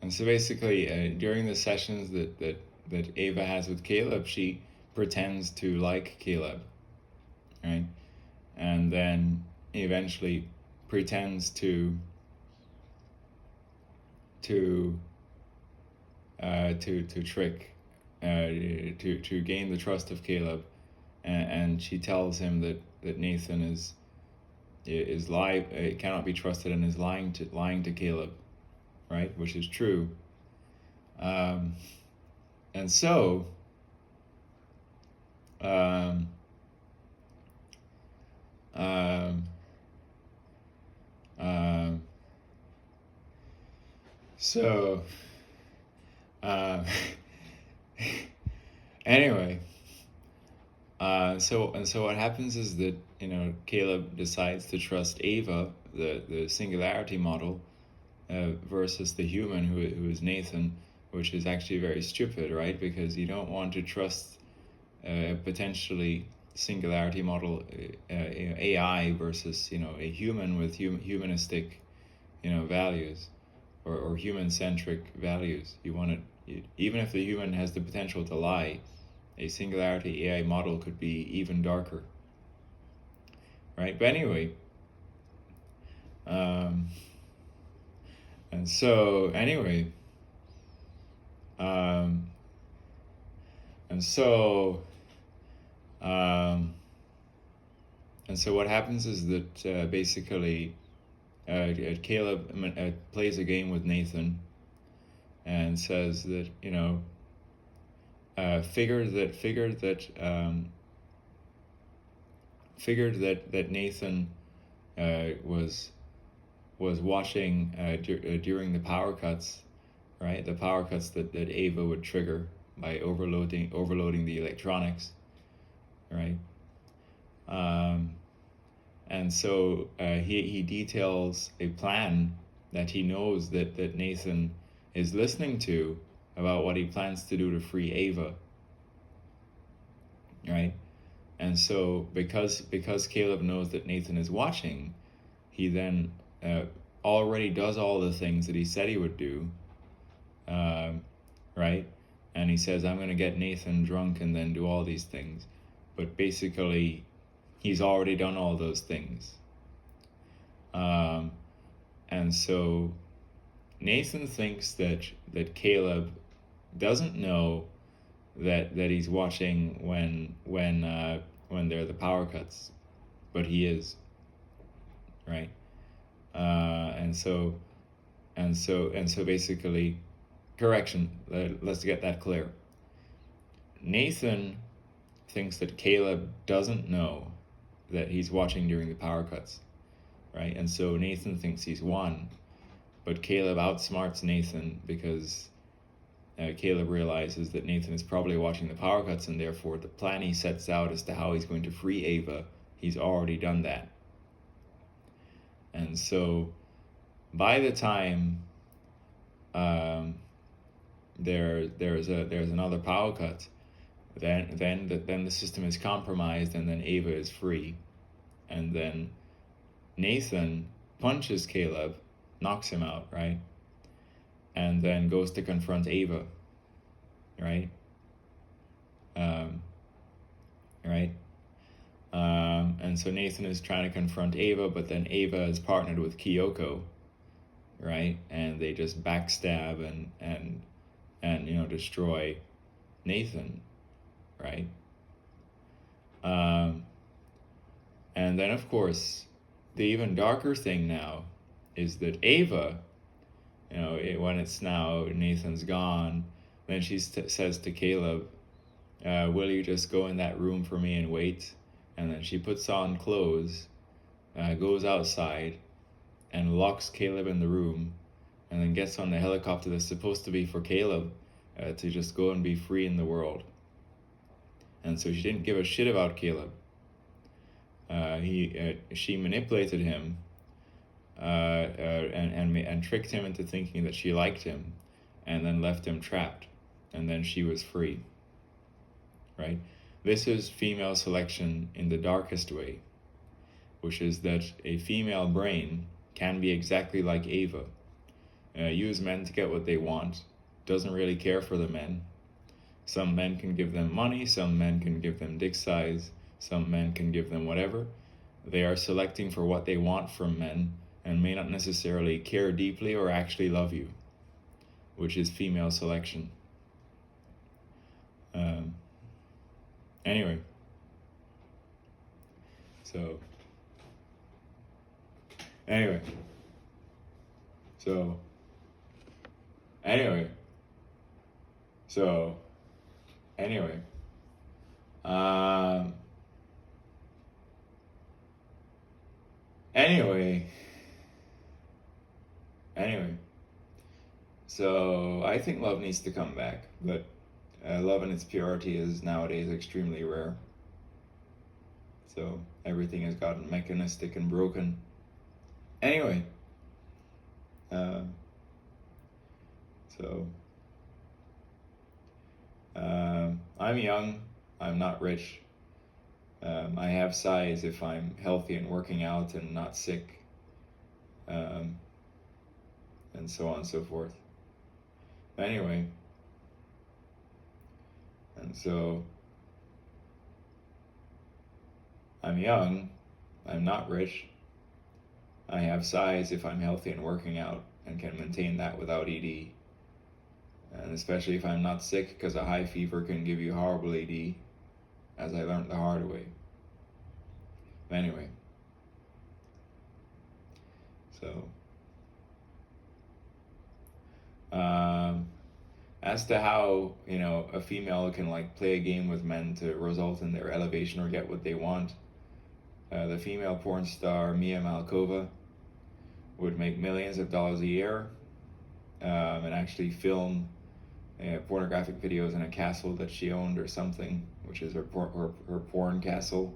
and so basically during the sessions that Ava has with Caleb, she pretends to like Caleb, right? And then eventually pretends to trick, to gain the trust of Caleb, and she tells him that Nathan is cannot be trusted and is lying to Caleb, right? Which is true. And so anyway, so what happens is that Caleb decides to trust Ava, the singularity model, versus the human who is Nathan, which is actually very stupid, right? Because you don't want to trust a potentially singularity model, AI, versus a human with humanistic values, or human-centric values. You want to, even if the human has the potential to lie, a singularity AI model could be even darker, right? But anyway, and so what happens is that basically Caleb plays a game with Nathan and says that figured that Nathan was watching during the power cuts, right? The power cuts that Ava would trigger by overloading the electronics, right? And so he details a plan that he knows that Nathan is listening to, about what he plans to do to free Ava, right? And so because Caleb knows that Nathan is watching, he then already does all the things that he said he would do, right? And he says, I'm going to get Nathan drunk and then do all these things. But basically, he's already done all those things. And so Nathan thinks that Caleb doesn't know that he's watching when there are the power cuts, but he is, right? And so basically, correction. Let's get that clear. Nathan thinks that Caleb doesn't know that he's watching during the power cuts, right? And so Nathan thinks he's won, but Caleb outsmarts Nathan because Caleb realizes that Nathan is probably watching the power cuts, and therefore the plan he sets out as to how he's going to free Ava, he's already done that. And so by the time there's another power cut, then the system is compromised, and then Ava is free, and then Nathan punches Caleb, knocks him out, right, and then goes to confront Ava, right, right. And so Nathan is trying to confront Ava, but then Ava is partnered with Kyoko, right, and they just backstab and destroy Nathan, right? And then of course the even darker thing now is that Ava, when it's now Nathan's gone, then she says to Caleb, will you just go in that room for me and wait? And then she puts on clothes, goes outside, and locks Caleb in the room, and then gets on the helicopter that's supposed to be for Caleb to just go and be free in the world. And so she didn't give a shit about Caleb. She manipulated him and tricked him into thinking that she liked him, and then left him trapped, and then she was free, right? This is female selection in the darkest way, which is that a female brain can be exactly like Ava, use men to get what they want, doesn't really care for the men. Some men can give them money, some men can give them dick size, some men can give them whatever. They are selecting for what they want from men and may not necessarily care deeply or actually love you, which is female selection. Anyway, so anyway, so anyway, so anyway, so I think love needs to come back, but love in its purity is nowadays extremely rare. So everything has gotten mechanistic and broken. Anyway, I'm young, I'm not rich. I have size if I'm healthy and working out and not sick, and so on and so forth. Anyway, and so I'm young, I'm not rich, I have size if I'm healthy and working out and can maintain that without ED, and especially if I'm not sick, because a high fever can give you horrible ED, as I learned the hard way. Anyway, so as to how a female can play a game with men to result in their elevation or get what they want, the female porn star Mia Malkova would make millions of dollars a year and actually film pornographic videos in a castle that she owned or something, which is her porn castle,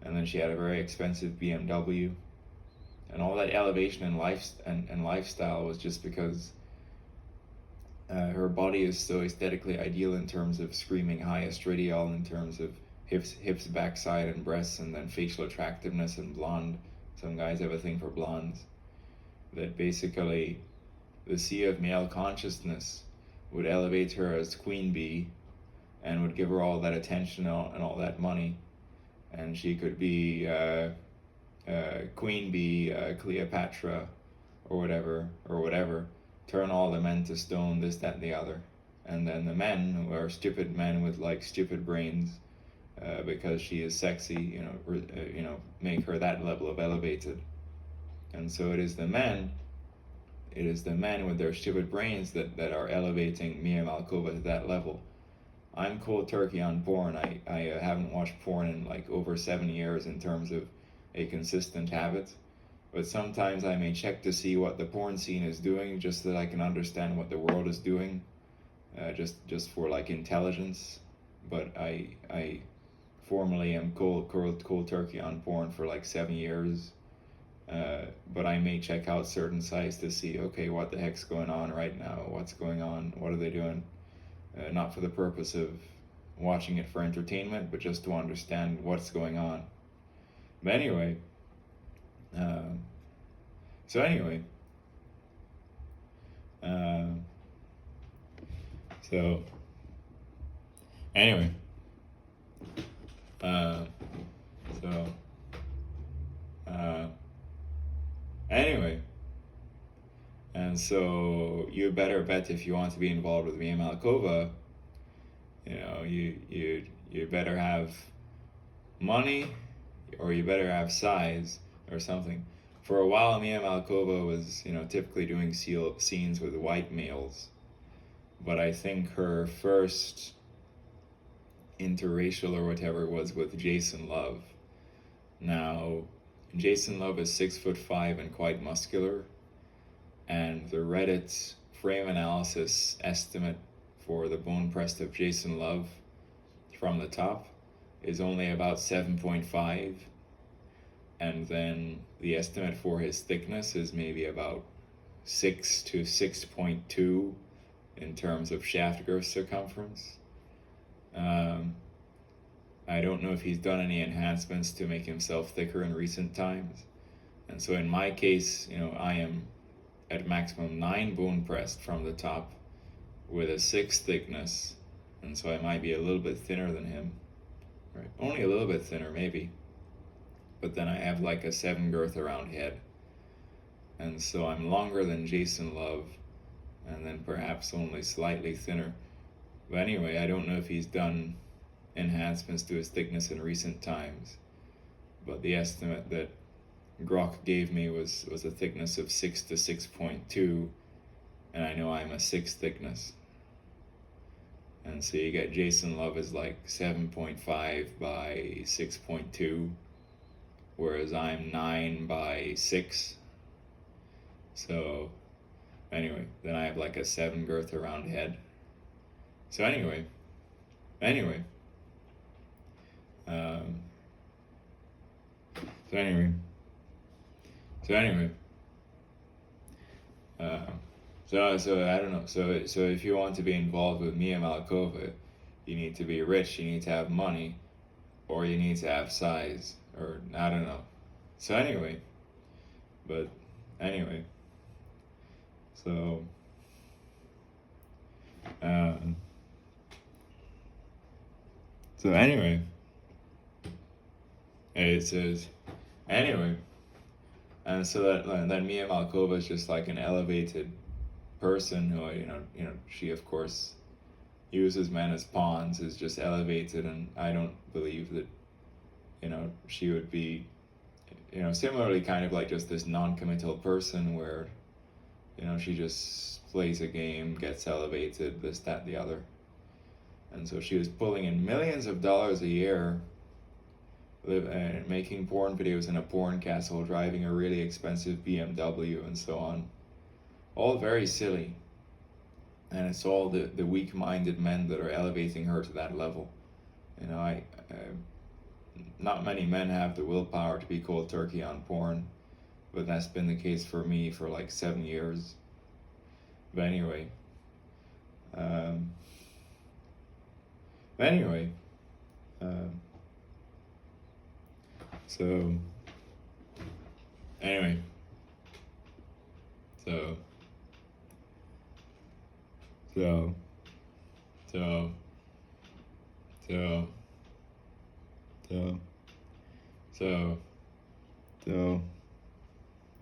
and then she had a very expensive BMW, and all that elevation in life and lifestyle was just because her body is so aesthetically ideal in terms of screaming high estradiol, in terms of hips, backside, and breasts, and then facial attractiveness and blonde. Some guys have a thing for blondes. That basically the sea of male consciousness would elevate her as queen bee and would give her all that attention and all that money, and she could be queen bee Cleopatra or whatever, turn all the men to stone, this, that, and the other. And then the men, who are stupid men with stupid brains, because she is sexy, make her that level of elevated. And so it is the men with their stupid brains that are elevating Mia Malkova to that level. I'm cold turkey on porn. I haven't watched porn in over 7 years in terms of a consistent habit. But sometimes I may check to see what the porn scene is doing, just so that I can understand what the world is doing, just for intelligence. But I formally am cold turkey on porn for 7 years, But I may check out certain sites to see, okay, what the heck's going on right now? What's going on? What are they doing? Not for the purpose of watching it for entertainment, but just to understand what's going on. But anyway, um, so anyway, um, so anyway, uh, so uh, anyway, and so you better bet if you want to be involved with Mia Malkova, you better have money, or you better have size or something. For a while, Mia Malkova was, typically doing scenes with white males, but I think her first interracial or whatever was with Jason Love. Now, Jason Love is 6'5" and quite muscular, and the Reddit frame analysis estimate for the bone pressed of Jason Love from the top is only about 7.5, and then the estimate for his thickness is maybe about 6 to 6.2 in terms of shaft girth circumference. I don't know if he's done any enhancements to make himself thicker in recent times. And so in my case, I am at maximum 9 bone pressed from the top with a 6 thickness. And so I might be a little bit thinner than him. Right? Only a little bit thinner, maybe. But then I have like a 7 girth around head. And so I'm longer than Jason Love, and then perhaps only slightly thinner. But anyway, I don't know if he's done enhancements to his thickness in recent times. But the estimate that Grok gave me was a thickness of 6 to 6.2, and I know I'm a 6 thickness. And so you get Jason Love is like 7.5 by 6.2, whereas I'm 9 by 6. So anyway, then I have like a 7 girth around head. So anyway, um, so anyway, so I don't know. So if you want to be involved with Mia Malkova, you need to be rich, you need to have money, or you need to have size, or I don't know. So anyway, so so anyway, it says anyway, and so that Mia Malkova is just like an elevated person who she of course uses men as pawns, is just elevated, and I don't believe that she would be similarly kind of like just this non-committal person where she just plays a game, gets elevated, this, that, the other. And so she was pulling in millions of dollars a year, making porn videos in a porn castle, driving a really expensive BMW, and so on. All very silly. And it's all the weak-minded men that are elevating her to that level. Not many men have the willpower to be cold turkey on porn, but that's been the case for me for like 7 years. But anyway, so anyway, so so so so so so so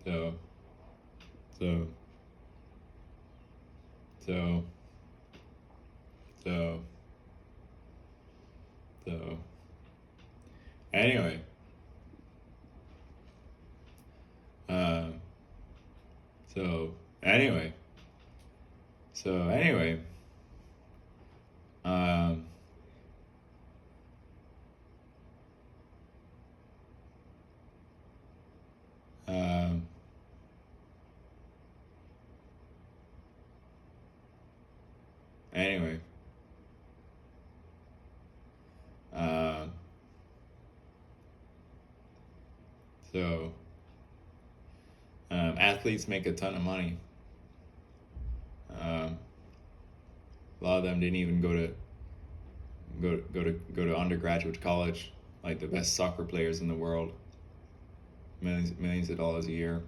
so so so so so anyway, so anyway, so anyway, um, um, anyway, um, so athletes make a ton of money. A lot of them didn't even go to undergraduate college, like the best soccer players in the world. Millions of dollars a year.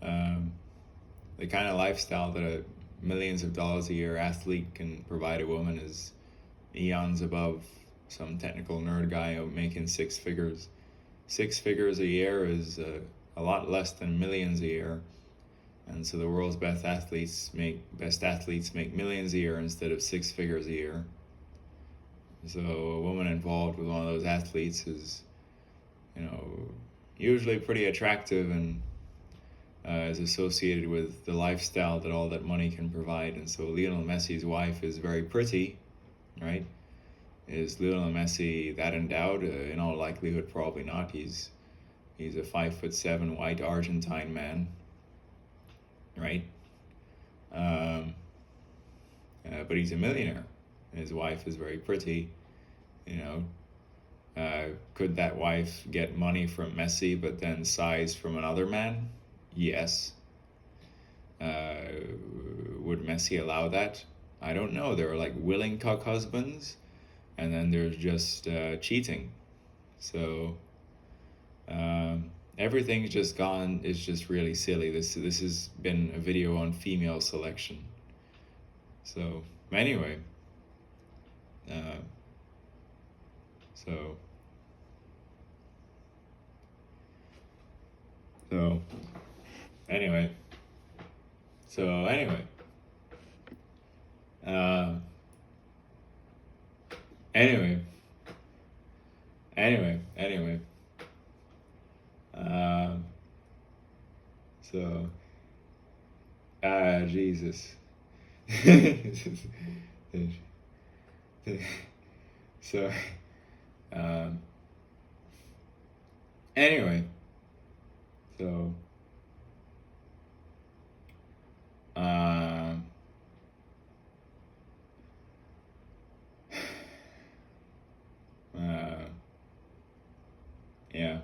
The kind of lifestyle that a millions of dollars a year athlete can provide a woman is eons above some technical nerd guy out making six figures. 6 figures a year is a lot less than millions a year. And so the world's best athletes make millions a year instead of 6 figures a year. So a woman involved with one of those athletes is, usually pretty attractive and is associated with the lifestyle that all that money can provide. And so Lionel Messi's wife is very pretty, right? Is Lionel Messi that endowed? In all likelihood, probably not. He's a 5'7" white Argentine man, right? But he's a millionaire. His wife is very pretty, Could that wife get money from Messi but then size from another man? Yes. Would Messi allow that? I don't know. There are like willing cuck husbands, and then there's just cheating. So everything's just gone. It's just really silly. This has been a video on female selection. So anyway, so anyway, anyway. So, Jesus. So, anyway, so, yeah.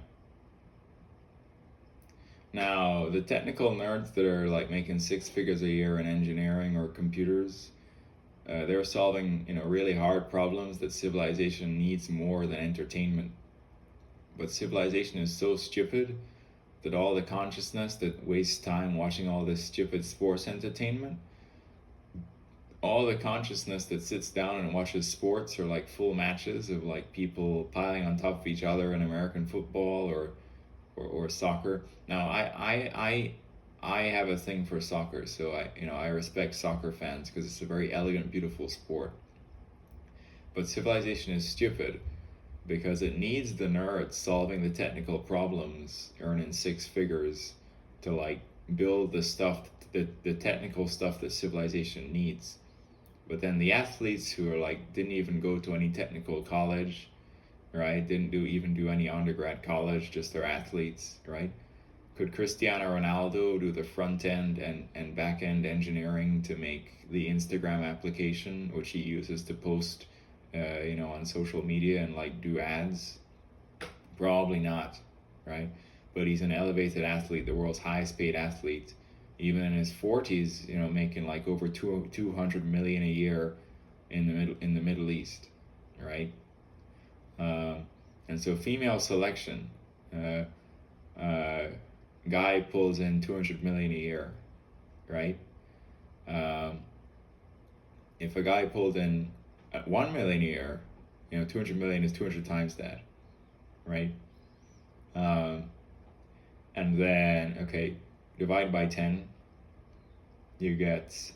Now, the technical nerds that are like making 6 figures a year in engineering or computers, they're solving really hard problems that civilization needs more than entertainment. But civilization is so stupid that all the consciousness that wastes time watching all this stupid sports entertainment, all the consciousness that sits down and watches sports or like full matches of like people piling on top of each other in American football or soccer. Now I have a thing for soccer, so I respect soccer fans because it's a very elegant, beautiful sport. But civilization is stupid because it needs the nerds solving the technical problems, earning 6 figures to like build the stuff, the technical stuff that civilization needs. But then the athletes who are like didn't even go to any technical college, right? Didn't even do any undergrad college, just they're athletes, right? Could Cristiano Ronaldo do the front end and back end engineering to make the Instagram application, which he uses to post, on social media and like do ads? Probably not, right? But he's an elevated athlete, the world's highest paid athlete, even in his 40s, making like over 200 million a year in the Middle East, right? And so female selection, guy pulls in 200 million a year, right? If a guy pulled in 1 million a year, 200 million is 200 times that, right? And then, okay, divide by 10, you get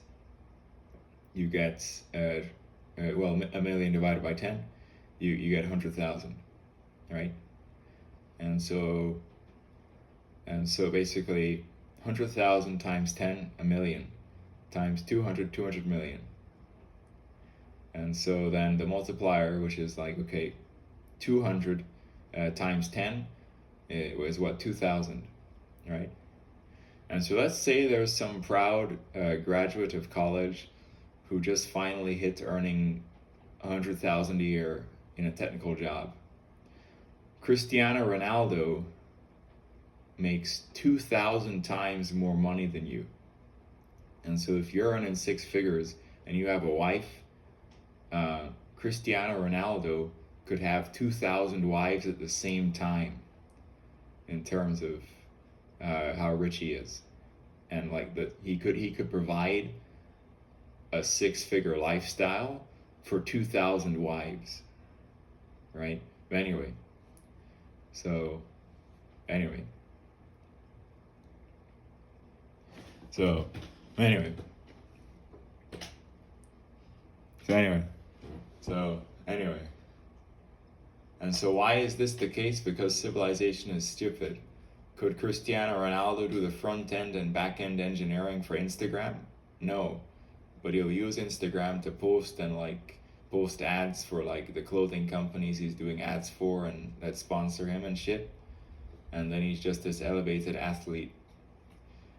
well, a million divided by 10, you get 100,000, right? And so basically 100,000 times 10, a million, times 200 million. And so then the multiplier, which is like, okay, 200 times 10, it was what, 2,000, right? And so let's say there's some proud graduate of college who just finally hit earning 100,000 a year in a technical job. Cristiano Ronaldo makes 2,000 times more money than you. And so if you're earning six figures and you have a wife, Cristiano Ronaldo could have 2,000 wives at the same time in terms of how rich he is. And like that, he could provide a six-figure lifestyle for 2,000 wives, right? But anyway, so anyway, so anyway, so anyway, so anyway, and so why is this the case? Because civilization is stupid. Could Cristiano Ronaldo do the front end and back end engineering for Instagram? No, but he'll use Instagram to post and like post ads for like the clothing companies he's doing ads for and that sponsor him and shit. And then he's just this elevated athlete.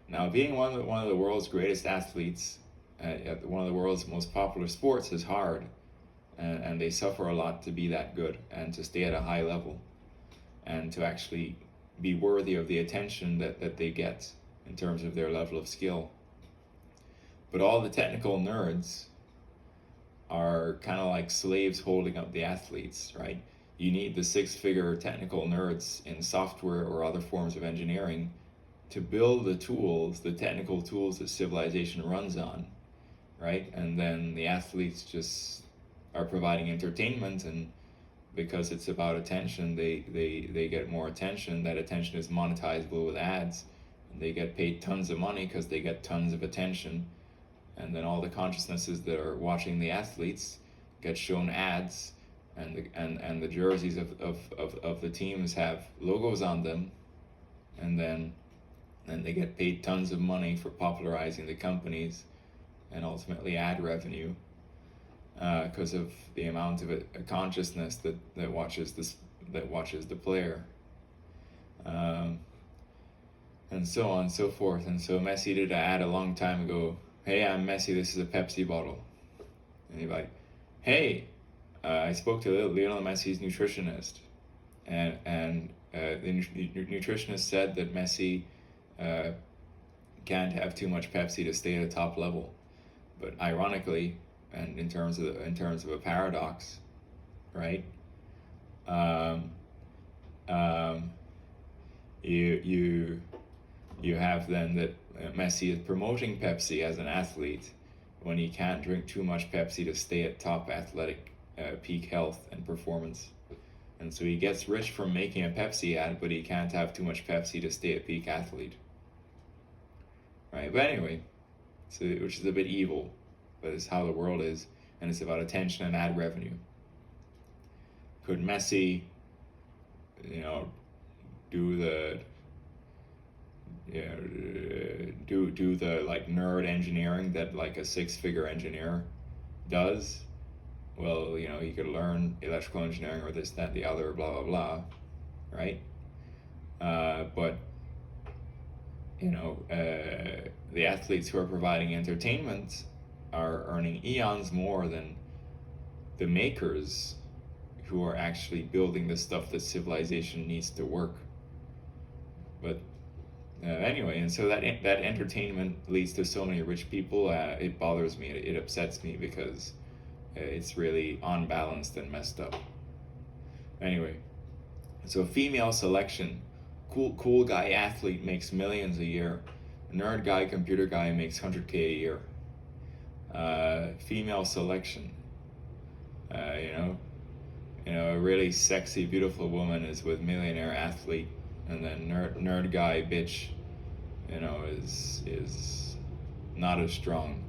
Now, being one of the world's greatest athletes at one of the world's most popular sports is hard, and they suffer a lot to be that good and to stay at a high level and to actually be worthy of the attention that they get in terms of their level of skill. But all the technical nerds are kind of like slaves holding up the athletes, right? You need the six-figure technical nerds in software or other forms of engineering to build the tools, the technical tools that civilization runs on, right? And then the athletes just are providing entertainment, and because it's about attention, they get more attention. That attention is monetizable with ads, and they get paid tons of money because they get tons of attention. And then all the consciousnesses that are watching the athletes get shown ads, and the jerseys of the teams have logos on them, and then they get paid tons of money for popularizing the companies and ultimately ad revenue, because of the amount of a consciousness that watches the player, and so on and so forth. And so Messi did an ad a long time ago. Hey, I'm Messi, this is a Pepsi bottle. And he's like, hey, I spoke to Lionel Messi's nutritionist, and the nutritionist said that Messi can't have too much Pepsi to stay at a top level. But ironically, and in terms of a paradox, right? You have then that Messi is promoting Pepsi as an athlete when he can't drink too much Pepsi to stay at top athletic peak health and performance. And so he gets rich from making a Pepsi ad, but he can't have too much Pepsi to stay at peak athlete. Right? But anyway, so which is a bit evil, but it's how the world is, and it's about attention and ad revenue. Could Messi, do the do the like nerd engineering that like a six-figure engineer does? Well, he could learn electrical engineering or this, that, the other, blah, blah, blah, right? But the athletes who are providing entertainment are earning eons more than the makers who are actually building the stuff that civilization needs to work. But anyway, and so that entertainment leads to so many rich people. It bothers me. It upsets me because it's really unbalanced and messed up. Anyway, so female selection. Cool guy athlete makes millions a year. Nerd guy, computer guy makes 100K a year. Female selection. A really sexy, beautiful woman is with millionaire athlete, and then nerd guy bitch, is not as strong.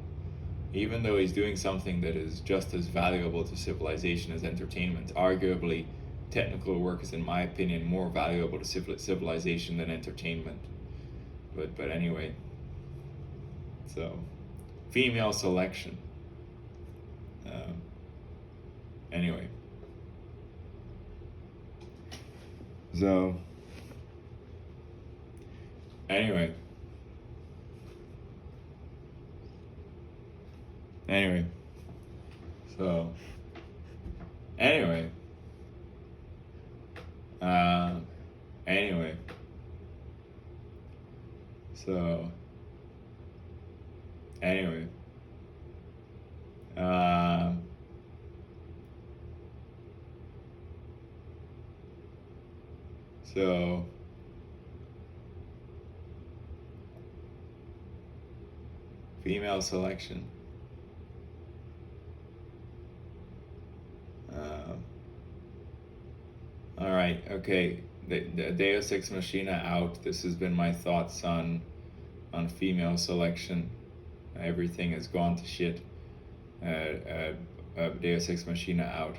Even though he's doing something that is just as valuable to civilization as entertainment. Arguably, technical work is, in my opinion, more valuable to civilization than entertainment. But anyway, so female selection. Anyway, so anyway, so anyway, So anyway, um, so female selection. Um, all right, okay. The Deus Ex Machina out. This has been my thoughts on female selection. Everything has gone to shit. Deus Ex Machina out.